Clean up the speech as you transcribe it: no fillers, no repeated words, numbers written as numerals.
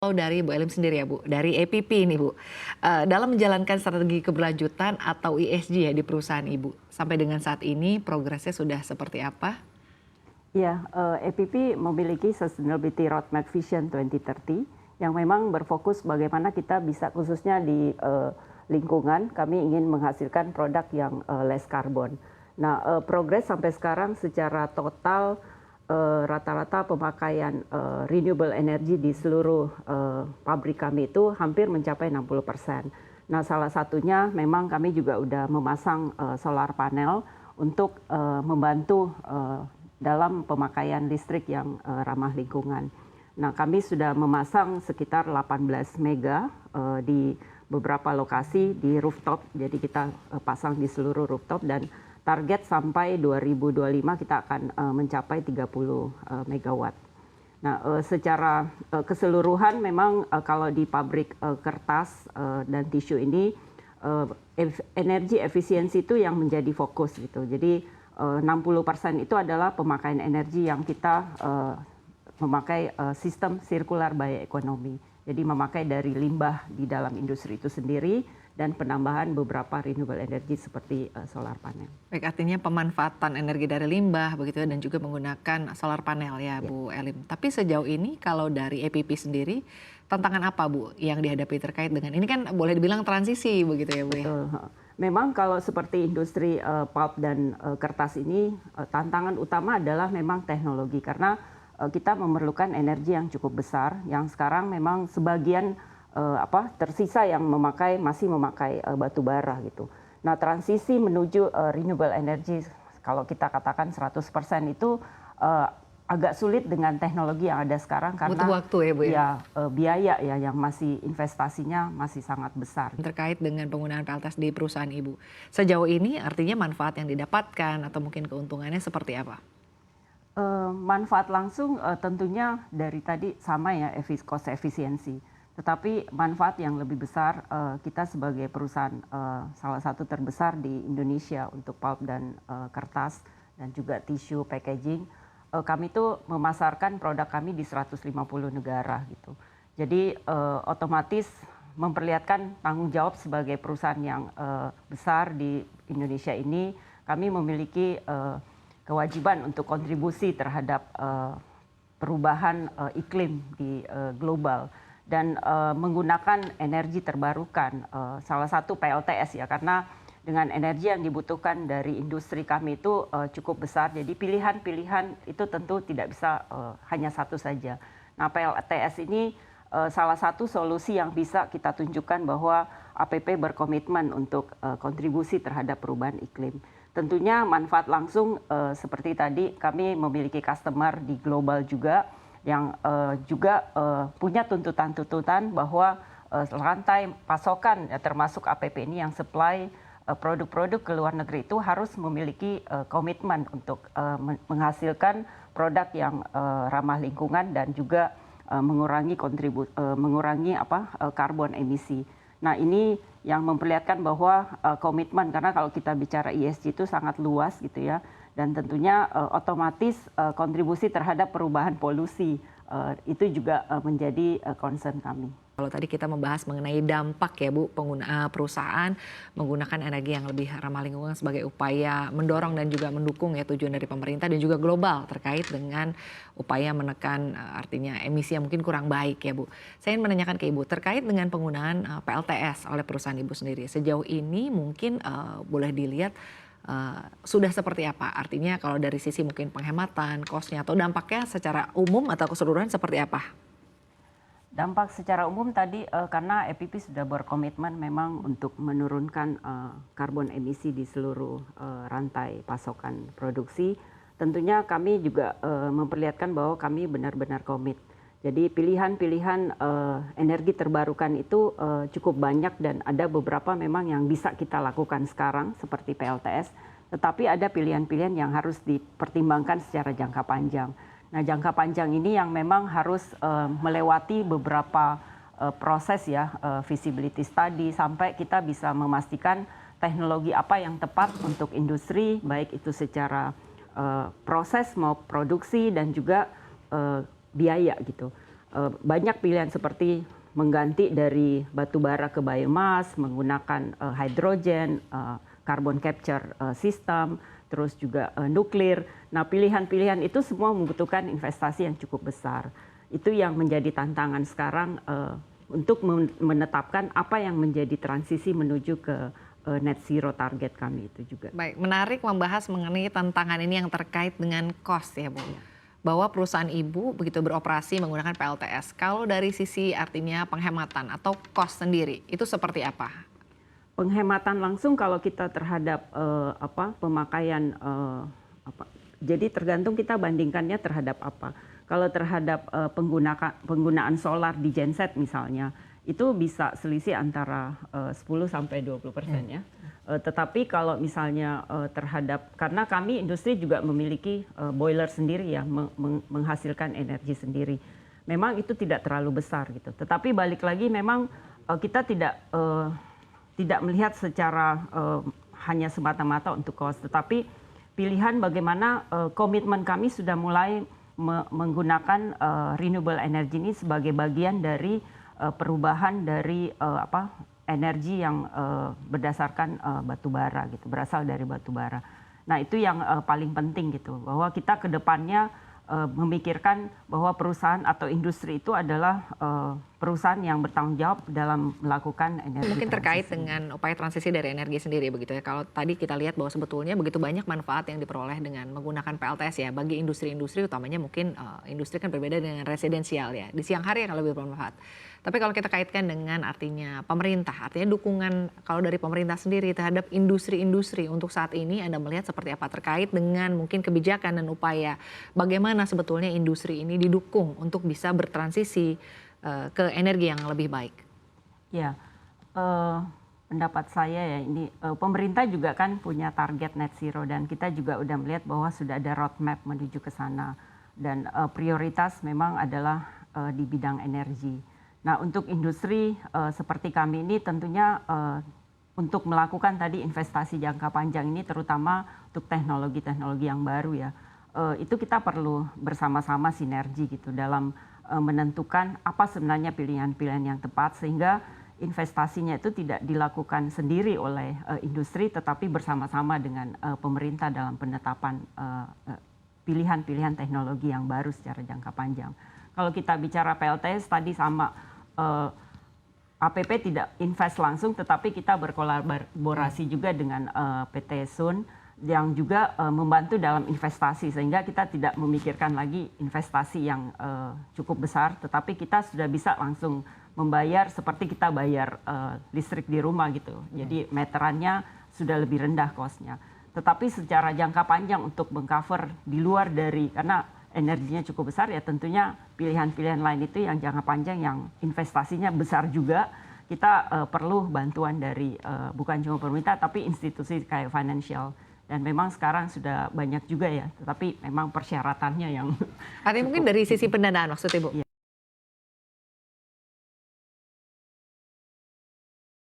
Kalau dari Bu Elim sendiri ya Bu, dari EPP ini Bu, dalam menjalankan strategi keberlanjutan atau ESG ya di perusahaan Ibu, sampai dengan saat ini progresnya sudah seperti apa? Ya, EPP memiliki Sustainability Roadmap Vision 2030 yang memang berfokus bagaimana kita bisa khususnya di lingkungan, kami ingin menghasilkan produk yang less carbon. Nah, progres sampai sekarang secara total rata-rata pemakaian renewable energy di seluruh pabrik kami itu hampir mencapai 60%. Nah, salah satunya memang kami juga udah memasang solar panel untuk membantu dalam pemakaian listrik yang ramah lingkungan. Nah, kami sudah memasang sekitar 18 mega di beberapa lokasi di rooftop, jadi kita pasang di seluruh rooftop dan target sampai 2025 kita akan mencapai 30 megawatt. Nah, secara keseluruhan memang kalau di pabrik kertas dan tisu ini energi efisiensi itu yang menjadi fokus gitu. Jadi 60% itu adalah pemakaian energi yang kita memakai sistem circular bioeconomy. Jadi memakai dari limbah di dalam industri itu sendiri dan penambahan beberapa renewable energy seperti solar panel. Baik, artinya pemanfaatan energi dari limbah begitu ya, dan juga menggunakan solar panel ya, Bu Elim. Tapi sejauh ini kalau dari EPP sendiri, tantangan apa Bu yang dihadapi terkait dengan ini kan boleh dibilang transisi begitu ya Bu ya? Betul. Memang kalau seperti industri pulp dan kertas ini tantangan utama adalah memang teknologi karena kita memerlukan energi yang cukup besar yang sekarang memang sebagian tersisa yang masih memakai batu bara gitu. Nah, transisi menuju renewable energy kalau kita katakan 100% itu agak sulit dengan teknologi yang ada sekarang karena butuh waktu ya Bu ya? Ya biaya ya yang masih investasinya masih sangat besar. Terkait dengan penggunaan PLTS di perusahaan Ibu. Sejauh ini artinya manfaat yang didapatkan atau mungkin keuntungannya seperti apa? Manfaat langsung tentunya dari tadi sama ya cost efisiensi. Tetapi manfaat yang lebih besar kita sebagai perusahaan salah satu terbesar di Indonesia untuk pulp dan kertas dan juga tisu packaging, kami tuh memasarkan produk kami di 150 negara gitu. Jadi otomatis memperlihatkan tanggung jawab sebagai perusahaan yang besar di Indonesia ini, kami memiliki kewajiban untuk kontribusi terhadap perubahan iklim di global. Dan menggunakan energi terbarukan, salah satu PLTS ya, karena dengan energi yang dibutuhkan dari industri kami itu cukup besar, jadi pilihan-pilihan itu tentu tidak bisa hanya satu saja. Nah, PLTS ini salah satu solusi yang bisa kita tunjukkan bahwa APP berkomitmen untuk kontribusi terhadap perubahan iklim. Tentunya manfaat langsung seperti tadi kami memiliki customer di global juga, yang juga punya tuntutan-tuntutan bahwa rantai pasokan ya, termasuk APP ini yang supply produk-produk ke luar negeri itu harus memiliki komitmen untuk menghasilkan produk yang ramah lingkungan dan juga mengurangi karbon emisi. Nah, ini yang memperlihatkan bahwa komitmen, karena kalau kita bicara ESG itu sangat luas gitu ya. Dan tentunya otomatis kontribusi terhadap perubahan polusi itu juga menjadi concern kami. Kalau tadi kita membahas mengenai dampak ya Bu, perusahaan menggunakan energi yang lebih ramah lingkungan sebagai upaya mendorong dan juga mendukung ya tujuan dari pemerintah dan juga global terkait dengan upaya menekan artinya emisi yang mungkin kurang baik ya Bu. Saya ingin menanyakan ke Ibu terkait dengan penggunaan PLTS oleh perusahaan Ibu sendiri. Sejauh ini mungkin boleh dilihat sudah seperti apa? Artinya kalau dari sisi mungkin penghematan, cost-nya atau dampaknya secara umum atau keseluruhan seperti apa? Dampak secara umum tadi karena EPP sudah berkomitmen memang untuk menurunkan karbon emisi di seluruh rantai pasokan produksi. Tentunya kami juga memperlihatkan bahwa kami benar-benar komit. Jadi pilihan-pilihan energi terbarukan itu cukup banyak dan ada beberapa memang yang bisa kita lakukan sekarang seperti PLTS, tetapi ada pilihan-pilihan yang harus dipertimbangkan secara jangka panjang. Nah, jangka panjang ini yang memang harus melewati beberapa proses ya, feasibility study sampai kita bisa memastikan teknologi apa yang tepat untuk industri, baik itu secara proses mau produksi dan juga biaya gitu. banyak pilihan seperti mengganti dari batu bara ke biomass, menggunakan hidrogen, carbon capture system, terus juga nuklir. Nah, pilihan-pilihan itu semua membutuhkan investasi yang cukup besar. Itu yang menjadi tantangan sekarang untuk menetapkan apa yang menjadi transisi menuju ke net zero target kami itu juga. Baik, menarik membahas mengenai tantangan ini yang terkait dengan cost ya Bu. Bahwa perusahaan ibu begitu beroperasi menggunakan PLTS. Kalau dari sisi artinya penghematan atau cost sendiri, itu seperti apa? Penghematan langsung kalau kita terhadap pemakaian jadi tergantung kita bandingkannya terhadap apa. Kalau terhadap penggunaan solar di genset misalnya, itu bisa selisih antara 10 sampai 20% ya. Tetapi kalau misalnya terhadap, karena kami industri juga memiliki boiler sendiri ya, menghasilkan energi sendiri. Memang itu tidak terlalu besar gitu. Tetapi balik lagi memang kita tidak melihat secara hanya semata-mata untuk cost, tetapi pilihan bagaimana komitmen kami sudah mulai menggunakan renewable energy ini sebagai bagian dari perubahan dari energi yang berdasarkan batu bara gitu, berasal dari batu bara. Nah, itu yang paling penting gitu, bahwa kita ke depannya memikirkan bahwa perusahaan atau industri itu adalah perusahaan yang bertanggung jawab dalam melakukan energi mungkin terkait transisi. dengan upaya transisi dari energi sendiri begitu ya. Kalau tadi kita lihat bahwa sebetulnya begitu banyak manfaat yang diperoleh dengan menggunakan PLTS ya bagi industri-industri, utamanya mungkin industri kan berbeda dengan residensial ya. Di siang hari akan lebih bermanfaat. Tapi kalau kita kaitkan dengan artinya pemerintah, artinya dukungan kalau dari pemerintah sendiri terhadap industri-industri untuk saat ini Anda melihat seperti apa terkait dengan mungkin kebijakan dan upaya bagaimana sebetulnya industri ini didukung untuk bisa bertransisi ke energi yang lebih baik. Ya, pendapat saya ya ini pemerintah juga kan punya target net zero dan kita juga udah melihat bahwa sudah ada roadmap menuju ke sana dan prioritas memang adalah di bidang energi. Nah, untuk industri seperti kami ini tentunya untuk melakukan tadi investasi jangka panjang ini terutama untuk teknologi-teknologi yang baru ya, itu kita perlu bersama-sama sinergi gitu dalam menentukan apa sebenarnya pilihan-pilihan yang tepat sehingga investasinya itu tidak dilakukan sendiri oleh industri tetapi bersama-sama dengan pemerintah dalam penetapan pilihan-pilihan teknologi yang baru secara jangka panjang. Kalau kita bicara PLTS tadi sama APP tidak invest langsung tetapi kita berkolaborasi juga dengan PT Sun yang juga membantu dalam investasi sehingga kita tidak memikirkan lagi investasi yang cukup besar tetapi kita sudah bisa langsung membayar seperti kita bayar listrik di rumah gitu. Jadi meterannya sudah lebih rendah cost-nya. Tetapi secara jangka panjang untuk mengcover di luar dari karena energinya cukup besar ya tentunya pilihan-pilihan lain itu yang jangka panjang yang investasinya besar juga kita perlu bantuan dari bukan cuma pemerintah tapi institusi kayak financial. Dan memang sekarang sudah banyak juga ya, tetapi memang persyaratannya yang Artinya mungkin dari sisi pendanaan maksudnya Bu? Iya.